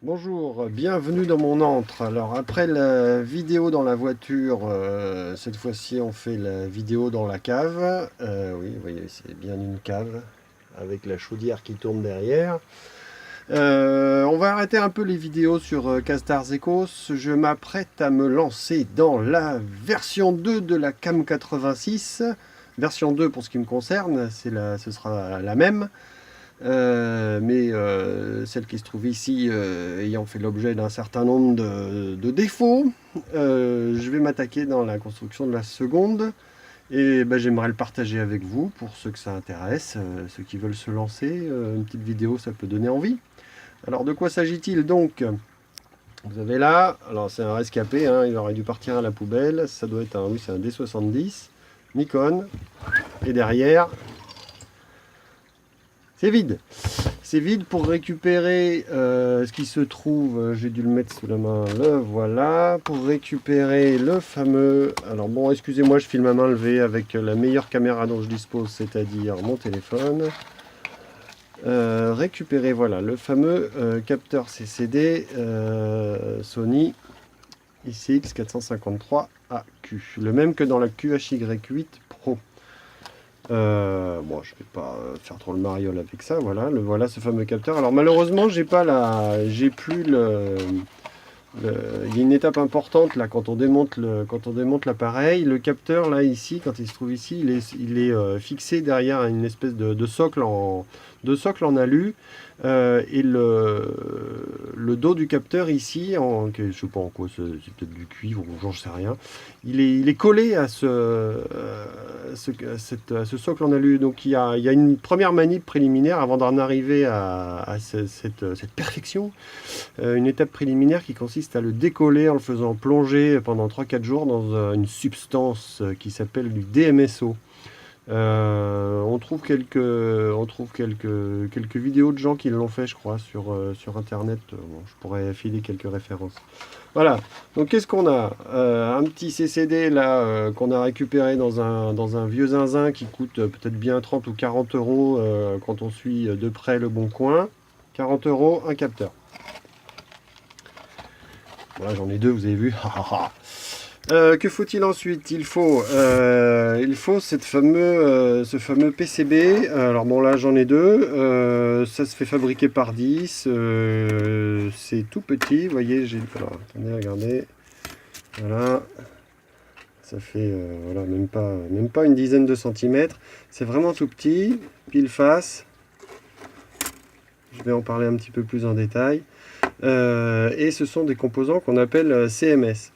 Bonjour, bienvenue dans mon antre. Alors après la vidéo dans la voiture, cette fois-ci on fait la vidéo dans la cave. Oui, vous voyez, c'est bien une cave avec la chaudière qui tourne derrière. On va arrêter un peu les vidéos sur Castars Ecos. Je m'apprête à me lancer dans la version 2 de la Cam 86. Version 2 pour ce qui me concerne, ce sera la même. Mais celle qui se trouve ici ayant fait l'objet d'un certain nombre de défauts, je vais m'attaquer dans la construction de la seconde et ben, j'aimerais le partager avec vous pour ceux que ça intéresse, ceux qui veulent se lancer. Une petite vidéo, ça peut donner envie. Alors de quoi s'agit-il donc? Vous avez là, alors c'est un rescapé, hein, il aurait dû partir à la poubelle, ça doit être un, oui, c'est un D70 Nikon, et derrière c'est vide. C'est vide pour récupérer ce qui se trouve, j'ai dû le mettre sous la main, le voilà, pour récupérer le fameux, alors bon excusez-moi je filme à main levée avec la meilleure caméra dont je dispose, c'est-à-dire mon téléphone. Récupérer voilà le fameux capteur CCD Sony ICX453AQ, le même que dans la QHY8 Pro. Bon, je vais pas faire trop le mariole avec ça. Voilà, voilà ce fameux capteur. Alors malheureusement, j'ai plus il y a une étape importante là quand on démonte l'appareil. Le capteur là ici, quand il se trouve ici, il est fixé derrière une espèce de socle en alu. Et le dos du capteur ici, je sais pas en quoi, c'est peut-être du cuivre ou j'en sais rien. Il est collé à ce socle en alu. Donc il y a une première manip préliminaire avant d'en arriver à cette perfection. Une étape préliminaire qui consiste à le décoller en le faisant plonger pendant 3-4 jours dans une substance qui s'appelle du DMSO. On trouve quelques vidéos de gens qui l'ont fait, je crois, sur internet. Bon, je pourrais filer quelques références. Voilà. Donc qu'est-ce qu'on a? Un petit CCD là qu'on a récupéré dans un vieux zinzin qui coûte peut-être bien 30 ou 40 euros quand on suit de près le bon coin. 40 euros, un capteur. Voilà, j'en ai deux, vous avez vu. Que faut-il ensuite? Il faut ce fameux PCB. Alors bon là j'en ai deux. Ça se fait fabriquer par 10. C'est tout petit. Vous voyez, alors, attendez, regardez. Voilà. Ça fait voilà, même pas une dizaine de centimètres. C'est vraiment tout petit. Pile face. Je vais en parler un petit peu plus en détail. Et ce sont des composants qu'on appelle CMS.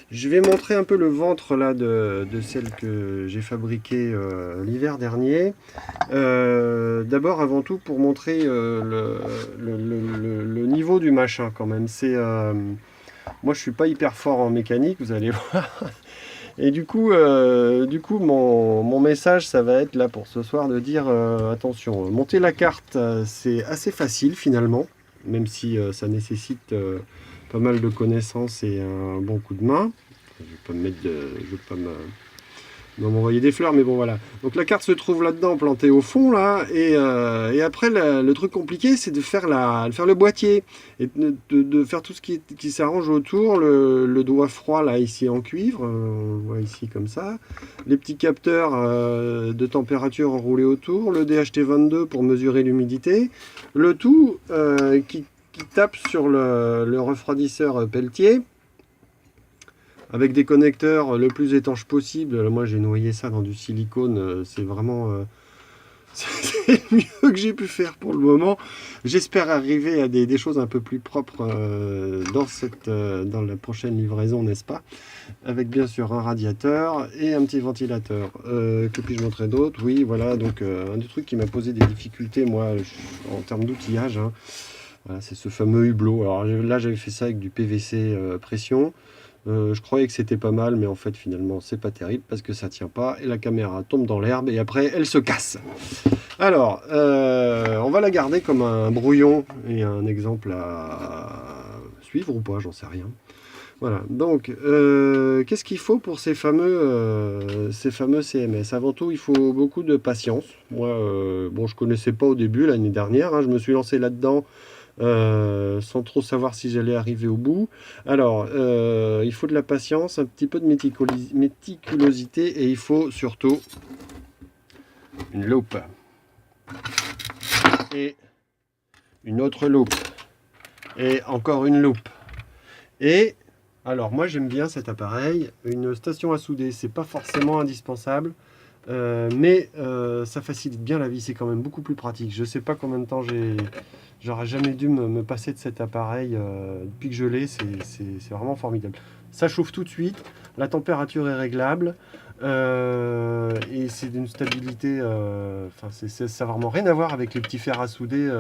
Je vais montrer un peu le ventre là de celle que j'ai fabriquée l'hiver dernier. D'abord, avant tout, pour montrer le niveau du machin quand même. Moi, je suis pas hyper fort en mécanique, vous allez voir. Et du coup, mon message, ça va être là pour ce soir de dire attention, monter la carte, c'est assez facile finalement, même si ça nécessite pas mal de connaissances et un bon coup de main. Je vais pas me mettre je vais pas m'envoyer des fleurs, mais bon voilà. Donc la carte se trouve là-dedans, plantée au fond là, et après le truc compliqué, c'est de faire le boîtier et de faire tout ce qui s'arrange autour. Le doigt froid là ici en cuivre, on le voit ici comme ça. Les petits capteurs de température enroulés autour, le DHT22 pour mesurer l'humidité, le tout qui tape sur le refroidisseur Peltier, avec des connecteurs le plus étanches possible. Moi j'ai noyé ça dans du silicone, c'est vraiment c'est le mieux que j'ai pu faire pour le moment. J'espère arriver à des choses un peu plus propres dans la prochaine livraison, n'est-ce pas? Avec bien sûr un radiateur et un petit ventilateur. Que puis-je montrer d'autre? Oui, voilà, donc un des trucs qui m'a posé des difficultés, moi, en termes d'outillage, hein, voilà, c'est ce fameux hublot. Alors là, j'avais fait ça avec du PVC pression. Je croyais que c'était pas mal, mais en fait finalement c'est pas terrible parce que ça tient pas et la caméra tombe dans l'herbe et après elle se casse. Alors, on va la garder comme un brouillon et un exemple à suivre ou pas, j'en sais rien. Voilà, donc qu'est-ce qu'il faut pour ces fameux CMS? Avant tout, il faut beaucoup de patience. Moi, bon, je connaissais pas au début l'année dernière, hein, je me suis lancé là-dedans sans trop savoir si j'allais arriver au bout. Alors, il faut de la patience, un petit peu de méticulosité, et il faut surtout une loupe. Et une autre loupe. Et encore une loupe. Et alors moi j'aime bien cet appareil. Une station à souder, c'est pas forcément indispensable, mais ça facilite bien la vie. C'est quand même beaucoup plus pratique. Je sais pas combien de temps j'aurais jamais dû me passer de cet appareil depuis que je l'ai. C'est vraiment formidable. Ça chauffe tout de suite. La température est réglable. Et c'est d'une stabilité, ça n'a vraiment rien à voir avec les petits fers à souder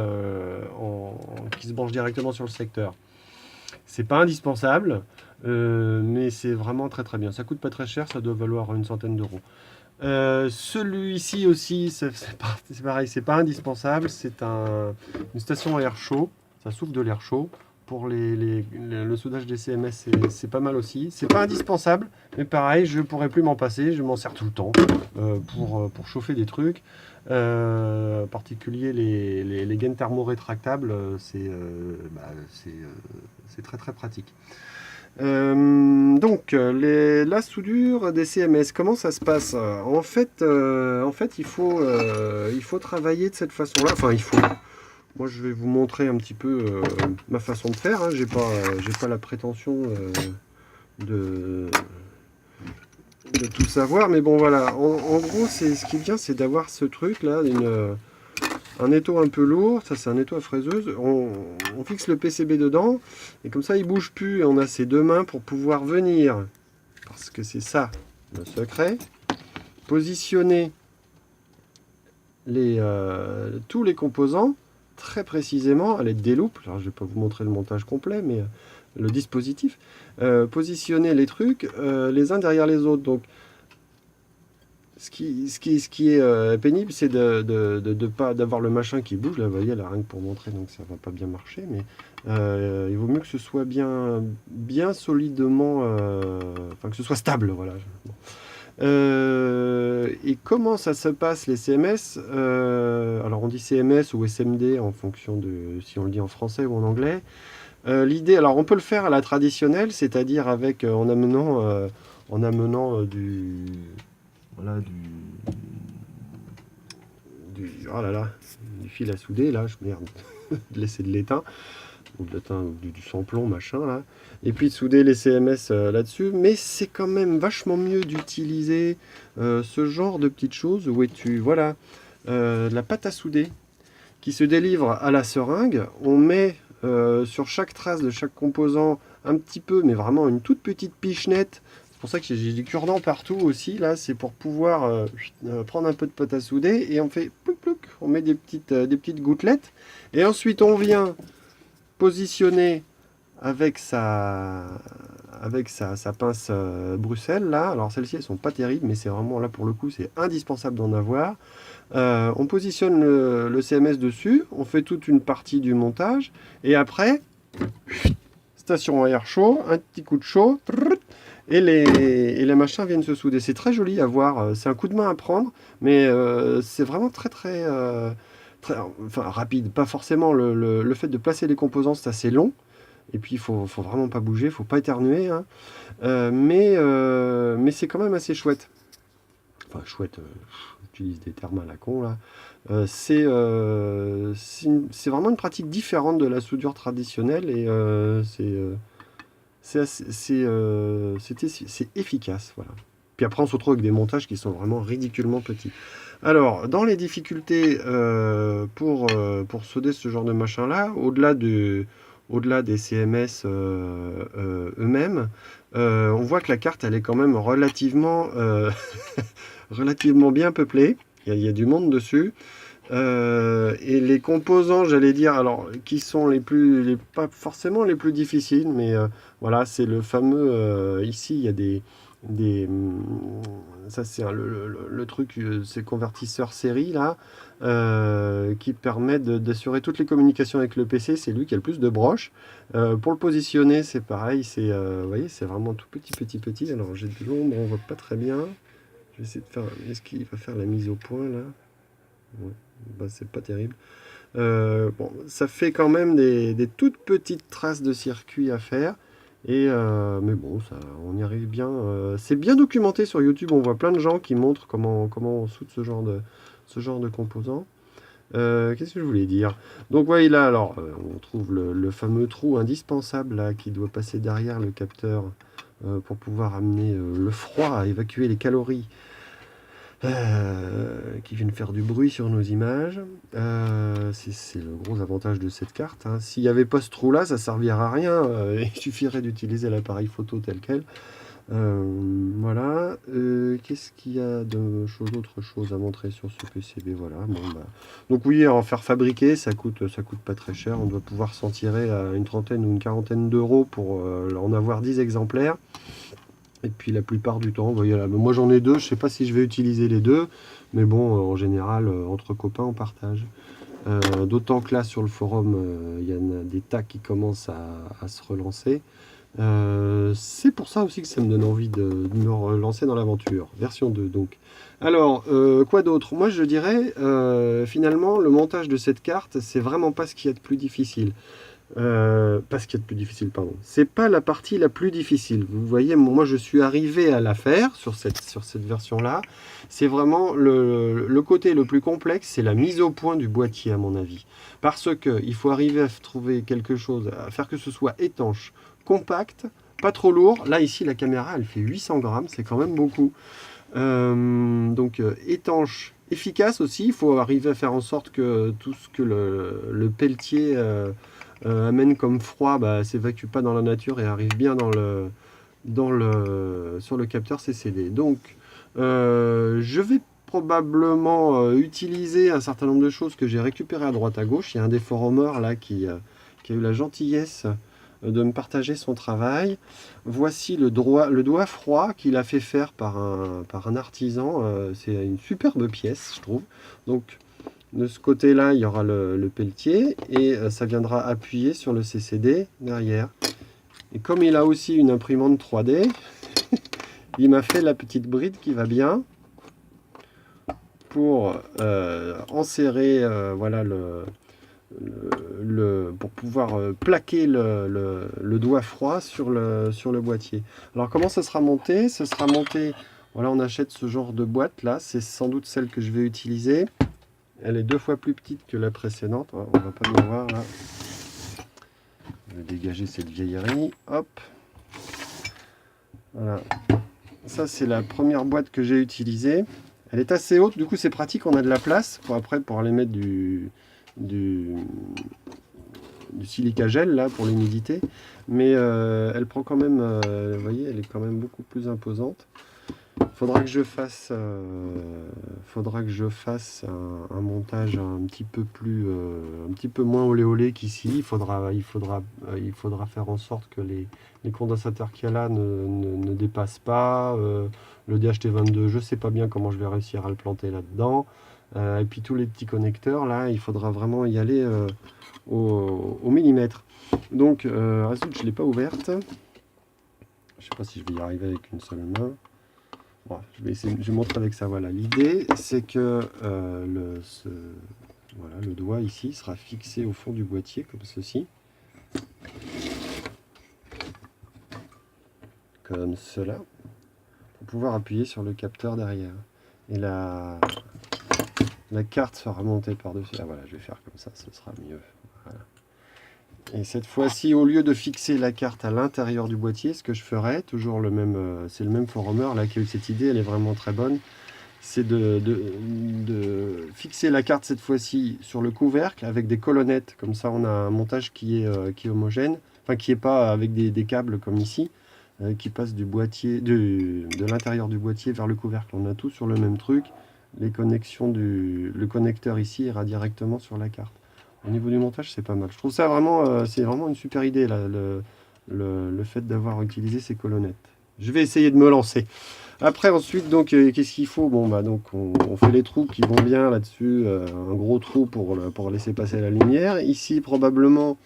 qui se branchent directement sur le secteur. C'est pas indispensable, mais c'est vraiment très très bien. Ça coûte pas très cher, ça doit valoir une centaine d'euros. Celui-ci aussi, c'est pareil, c'est pas indispensable. C'est une station à air chaud, ça souffle de l'air chaud. Pour le soudage des CMS, c'est pas mal aussi. C'est pas indispensable, mais pareil, je pourrais plus m'en passer. Je m'en sers tout le temps pour chauffer des trucs. En particulier les gaines thermorétractables, c'est très très pratique. La soudure des CMS, comment ça se passe? En fait, il faut travailler de cette façon-là. Enfin, Moi, je vais vous montrer un petit peu ma façon de faire. Hein. J'ai pas la prétention de, de tout savoir, mais bon, voilà. En gros, ce qui vient, c'est d'avoir ce truc-là, un étau un peu lourd. Ça, c'est un étau à fraiseuse. On fixe le PCB dedans, et comme ça, il bouge plus. Et on a ces deux mains pour pouvoir venir, parce que c'est ça le secret, positionner tous les composants très précisément à l'aide des loupes. Alors, je ne vais pas vous montrer le montage complet, mais le dispositif. Positionner les trucs les uns derrière les autres. Donc, ce qui est pénible, c'est de pas d'avoir le machin qui bouge. Là, vous voyez, là, rien que pour montrer, donc ça va pas bien marcher. Mais il vaut mieux que ce soit bien solidement, que ce soit stable. Voilà. Bon. Et comment ça se passe les CMS? Alors on dit CMS ou SMD en fonction de si on le dit en français ou en anglais. L'idée, alors on peut le faire à la traditionnelle, c'est-à-dire avec en amenant oh là là, du fil à souder là, merde, de laisser de l'étain ou du sans-plomb machin là, et puis de souder les CMS là-dessus. Mais c'est quand même vachement mieux d'utiliser ce genre de petites choses où voilà, de la pâte à souder qui se délivre à la seringue. On met sur chaque trace de chaque composant un petit peu, mais vraiment une toute petite pichenette. C'est pour ça que j'ai du cure-dent partout aussi. Là, c'est pour pouvoir prendre un peu de pâte à souder et on fait plouc plouc. On met des petites gouttelettes et ensuite on vient positionner avec sa pince Bruxelles là. Alors celles-ci elles sont pas terribles, mais c'est vraiment là pour le coup c'est indispensable d'en avoir. On positionne le CMS dessus, on fait toute une partie du montage et après station à air chaud, un petit coup de chaud et les machins viennent se souder. C'est très joli à voir, c'est un coup de main à prendre, mais c'est vraiment très très, rapide. Pas forcément le fait de placer les composants, c'est assez long. Et puis il faut vraiment pas bouger, faut pas éternuer. Hein. Mais c'est quand même assez chouette. Enfin chouette, j'utilise des termes à la con là. C'est vraiment une pratique différente de la soudure traditionnelle et c'est efficace. Voilà. Puis après, on se retrouve avec des montages qui sont vraiment ridiculement petits. Alors, dans les difficultés pour souder ce genre de machin-là, au-delà des CMS eux-mêmes, on voit que la carte, elle est quand même relativement, relativement bien peuplée. Il y a du monde dessus. Et les composants, j'allais dire, alors qui sont pas forcément les plus difficiles, mais voilà, c'est le fameux. Ici, il y a ça c'est le truc, ces convertisseurs série là, qui permettent d'assurer toutes les communications avec le PC. C'est lui qui a le plus de broches. Pour le positionner, c'est pareil. Vous voyez, c'est vraiment tout petit. Alors j'ai de l'ombre, on voit pas très bien. Je vais essayer de faire. Est-ce qu'il va faire la mise au point là? Ouais. Bah, c'est pas terrible. Bon, ça fait quand même des toutes petites traces de circuit à faire. Mais bon, ça, on y arrive bien. C'est bien documenté sur YouTube. On voit plein de gens qui montrent comment on soude ce genre de composants. Qu'est-ce que je voulais dire? Donc voilà, là, alors, on trouve le fameux trou indispensable là, qui doit passer derrière le capteur pour pouvoir amener le froid à évacuer les calories qui viennent faire du bruit sur nos images. C'est le gros avantage de cette carte, hein. S'il n'y avait pas ce trou là, ça ne servirait à rien. Il suffirait d'utiliser l'appareil photo tel quel. Voilà. Qu'est-ce qu'il y a d'autre chose à montrer sur ce PCB? Voilà. Bon, bah. Donc oui, en faire fabriquer, ça coûte pas très cher. On doit pouvoir s'en tirer à une trentaine ou une quarantaine d'euros pour en avoir 10 exemplaires. Et puis la plupart du temps, vous voyez là, moi j'en ai deux, je ne sais pas si je vais utiliser les deux, mais bon, en général, entre copains, on partage. D'autant que là, sur le forum, il y en a des tas qui commencent à se relancer. C'est pour ça aussi que ça me donne envie de me relancer dans l'aventure. Version 2, donc. Alors, quoi d'autre? Moi, je dirais, finalement, le montage de cette carte, c'est vraiment pas ce qu'il y a de plus difficile. Pas ce qu'il y a de plus difficile, pardon. C'est pas la partie la plus difficile. Vous voyez, moi je suis arrivé à la faire sur cette version-là. C'est vraiment le côté le plus complexe, c'est la mise au point du boîtier à mon avis. Parce que il faut arriver à trouver quelque chose, à faire que ce soit étanche, compact, pas trop lourd. Là ici la caméra elle fait 800 grammes, c'est quand même beaucoup. Donc étanche, efficace aussi. Il faut arriver à faire en sorte que tout ce que le pelletier amène comme froid, bah, s'évacue pas dans la nature et arrive bien sur le capteur CCD. Donc, je vais probablement utiliser un certain nombre de choses que j'ai récupérées à droite à gauche. Il y a un des forumers là qui a eu la gentillesse de me partager son travail. Voici le doigt froid qu'il a fait faire par un artisan. C'est une superbe pièce, je trouve. Donc, de ce côté-là, il y aura le pelletier et ça viendra appuyer sur le CCD derrière. Et comme il a aussi une imprimante 3D, il m'a fait la petite bride qui va bien pour enserrer voilà, pour pouvoir plaquer le doigt froid sur le boîtier. Alors comment ça sera monté? Ce sera monté, voilà, on achète ce genre de boîte là, c'est sans doute celle que je vais utiliser. Elle est 2 fois plus petite que la précédente. On va pas bien voir là. Je vais dégager cette vieillerie. Hop. Voilà. Ça, c'est la première boîte que j'ai utilisée. Elle est assez haute. Du coup, c'est pratique. On a de la place pour aller mettre du silica gel là pour l'humidité. Mais elle prend quand même. Vous voyez, elle est quand même beaucoup plus imposante. Faudra que je fasse un montage un petit peu moins olé olé qu'ici. Il faudra faire en sorte que les condensateurs qu'il y a là ne dépassent pas. Le DHT22, je sais pas bien comment je vais réussir à le planter là-dedans. Et puis tous les petits connecteurs, là, il faudra vraiment y aller au millimètre. Donc, résultat, je ne l'ai pas ouverte. Je sais pas si je vais y arriver avec une seule main. Bon, je montre avec ça. Voilà, l'idée c'est que le doigt ici sera fixé au fond du boîtier comme ceci, comme cela, pour pouvoir appuyer sur le capteur derrière. Et la carte sera montée par-dessus. Ah voilà, je vais faire comme ça, ce sera mieux. Voilà. Et cette fois-ci, au lieu de fixer la carte à l'intérieur du boîtier, ce que je ferai, toujours c'est le même forumer là qui a eu cette idée, elle est vraiment très bonne, c'est de fixer la carte cette fois-ci sur le couvercle avec des colonnettes. Comme ça, on a un montage qui est homogène, enfin qui n'est pas avec des câbles comme ici, qui passent du boîtier, de l'intérieur du boîtier vers le couvercle. On a tout sur le même truc. Les connexions le connecteur ici ira directement sur la carte. Au niveau du montage, c'est pas mal. Je trouve ça vraiment, c'est vraiment une super idée, là, le fait d'avoir utilisé ces colonnettes. Je vais essayer de me lancer. Après, ensuite, donc, qu'est-ce qu'il faut? Bon, bah, donc, on fait les trous qui vont bien là-dessus. Un gros trou pour laisser passer la lumière. Ici, probablement,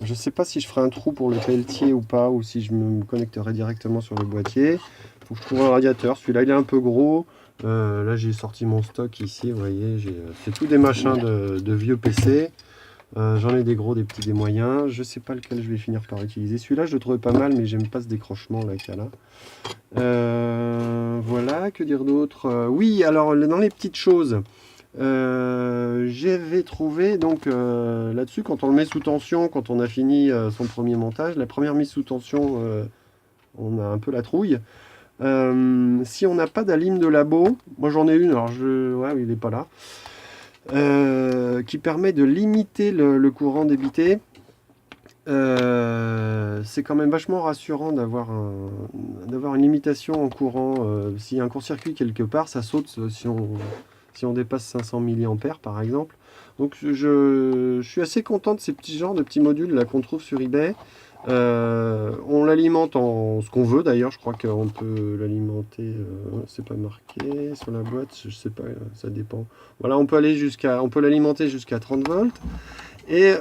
je sais pas si je ferai un trou pour le pelletier ou pas, ou si je me connecterai directement sur le boîtier. Il faut que je trouve un radiateur. Celui-là, il est un peu gros. Là, j'ai sorti mon stock ici, vous voyez. C'est tout des machins de vieux PC. J'en ai des gros, des petits, des moyens. Je sais pas lequel je vais finir par utiliser. Celui-là, je le trouvais pas mal, mais j'aime pas ce décrochement là qu'il y a là. Voilà, que dire d'autre? Oui, alors dans les petites choses, j'avais trouvé donc là-dessus, quand on le met sous tension, quand on a fini son premier montage, la première mise sous tension, on a un peu la trouille. Si on n'a pas d'alim de labo, moi j'en ai une, alors ouais, il n'est pas là, qui permet de limiter le courant débité. C'est quand même vachement rassurant d'avoir une limitation en courant. S'il y a un court-circuit quelque part, ça saute si on dépasse 500 milliampères par exemple. Donc je suis assez content de ces petits genres de petits modules là qu'on trouve sur eBay. On l'alimente en ce qu'on veut d'ailleurs, je crois qu'on peut l'alimenter, c'est pas marqué sur la boîte, je sais pas, ça dépend. Voilà, on peut l'alimenter jusqu'à 30 volts. Et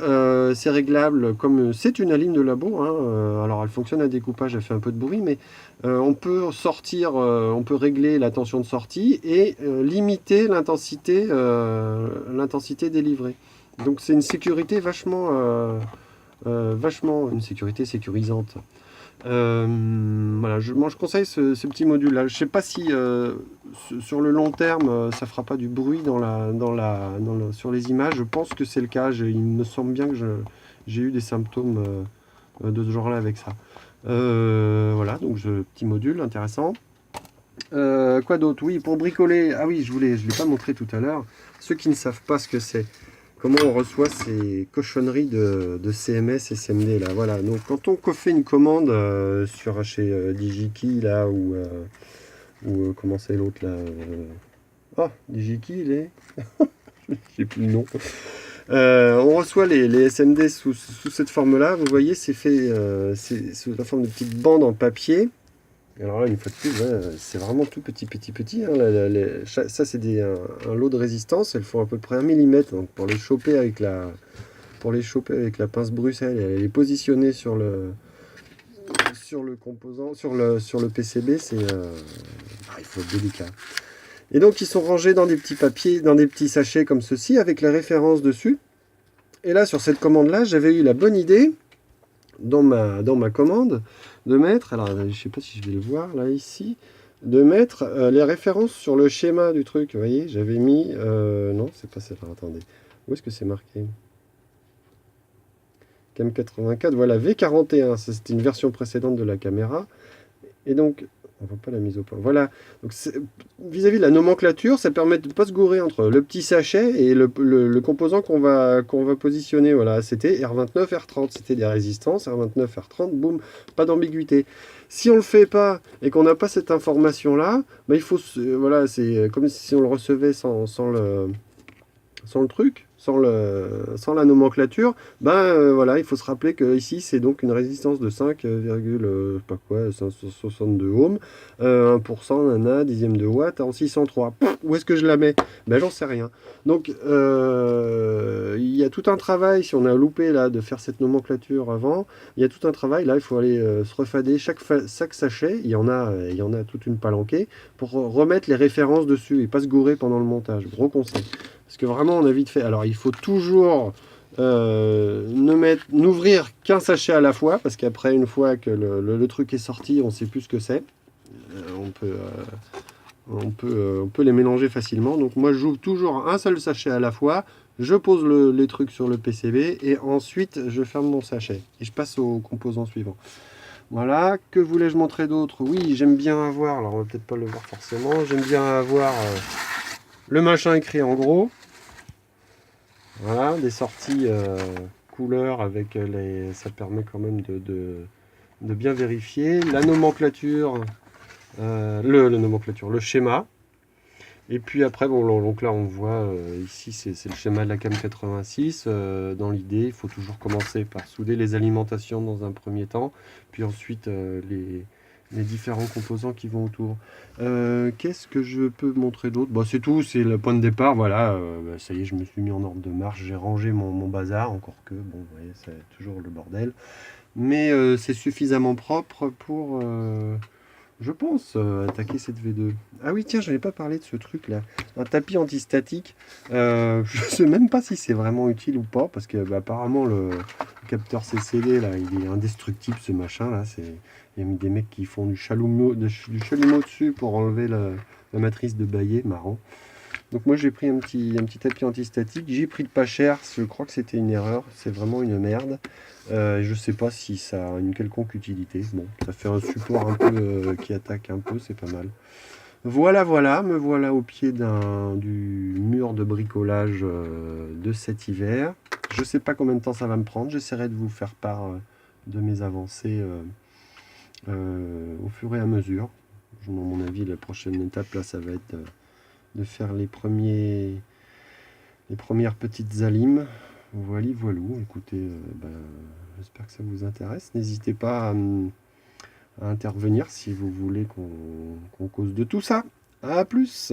c'est réglable comme c'est une alim de labo, hein, alors elle fonctionne à découpage, elle fait un peu de bruit, mais on peut on peut régler la tension de sortie et limiter l'intensité délivrée. Donc c'est une sécurité vachement une sécurité sécurisante. Voilà, moi je conseille ce petit module là. Je sais pas si sur le long terme ça fera pas du bruit sur les images. Je pense que c'est le cas. Il me semble bien que j'ai eu des symptômes de ce genre là avec ça. Voilà, donc petit module intéressant. Quoi d'autre? Oui, pour bricoler. Ah oui, je l'ai pas montré tout à l'heure. Ceux qui ne savent pas ce que c'est, comment on reçoit ces cochonneries de CMS et CMD là. Voilà. Donc quand on fait une commande sur chez DigiKey là ou comment c'est l'autre là Oh, DigiKey il est. Je sais plus le nom. On reçoit les SMD sous cette forme-là. Vous voyez, c'est fait c'est sous la forme de petites bandes en papier. Alors là, une fois de plus, ouais, c'est vraiment tout petit. Hein, ça, c'est un lot de résistance. Elles font à peu près 1 mm. Donc pour les choper avec la pince Bruxelles, elle est positionnée sur le composant, sur le PCB. Il faut être délicat. Et donc, ils sont rangés dans des petits papiers, dans des petits sachets comme ceci, avec les références dessus. Et là, sur cette commande-là, j'avais eu la bonne idée, dans ma commande, de mettre, alors je ne sais pas si je vais le voir, là, ici, de mettre les références sur le schéma du truc. Vous voyez, j'avais mis... non, c'est pas ça, attendez. Où est-ce que c'est marqué? Cam 84, voilà, V41, c'était une version précédente de la caméra. Et donc, on ne voit pas la mise au point. Voilà. Donc vis-à-vis de la nomenclature, ça permet de ne pas se gourer entre le petit sachet et le composant qu'on va positionner. Voilà, c'était R29, R30. C'était des résistances, R29, R30, boum, pas d'ambiguïté. Si on ne le fait pas et qu'on n'a pas cette information-là, bah, il faut... voilà, c'est comme si on le recevait sans le truc, sans la nomenclature, voilà, il faut se rappeler que ici c'est donc une résistance de 562 ohms, 1%, nana, dixième de watt en 603. Où est-ce que je la mets? Ben j'en sais rien. Donc il y a tout un travail, si on a loupé là de faire cette nomenclature avant, il y a tout un travail, là il faut aller se refader chaque sachet, il y en a toute une palanquée, pour remettre les références dessus et pas se gourer pendant le montage. Gros conseil. Parce que vraiment, on a vite fait. Alors, il faut toujours n'ouvrir qu'un sachet à la fois, parce qu'après, une fois que le truc est sorti, on ne sait plus ce que c'est. On peut les mélanger facilement. Donc, moi, j'ouvre toujours un seul sachet à la fois. Je pose les trucs sur le PCB et ensuite, je ferme mon sachet. Et je passe au composant suivant. Voilà. Que voulais-je montrer d'autre? Oui, j'aime bien avoir, alors on va peut-être pas le voir forcément, j'aime bien avoir le machin écrit en gros. Voilà, des sorties couleurs avec ça permet quand même de bien vérifier. La nomenclature, le schéma. Et puis après, bon, donc là on voit ici c'est le schéma de la cam 86. Dans l'idée, il faut toujours commencer par souder les alimentations dans un premier temps, puis ensuite les différents composants qui vont autour. Qu'est-ce que je peux montrer d'autre? Bon, c'est tout, c'est le point de départ. Voilà, ça y est, je me suis mis en ordre de marche, j'ai rangé mon bazar, encore que, bon, vous voyez, c'est toujours le bordel. Mais c'est suffisamment propre Je pense attaquer cette V2. Ah oui, tiens, je n'avais pas parlé de ce truc-là. Un tapis antistatique. Je sais même pas si c'est vraiment utile ou pas, parce que bah, apparemment le capteur CCD, là, il est indestructible, ce machin-là. Il y a mis des mecs qui font du chalumeau, du chalumeau dessus pour enlever la matrice de Baillet, marrant. Donc moi j'ai pris un petit tapis antistatique, j'ai pris de pas cher, je crois que c'était une erreur, c'est vraiment une merde. Je sais pas si ça a une quelconque utilité. Bon, ça fait un support un peu qui attaque un peu, c'est pas mal. Voilà, voilà, me voilà au pied du mur de bricolage de cet hiver. Je sais pas combien de temps ça va me prendre, j'essaierai de vous faire part de mes avancées au fur et à mesure. À mon avis, la prochaine étape là, ça va être de faire les premières petites alimes. Voilà, voilou. Écoutez, j'espère que ça vous intéresse. N'hésitez pas à intervenir si vous voulez qu'on cause de tout ça. À plus!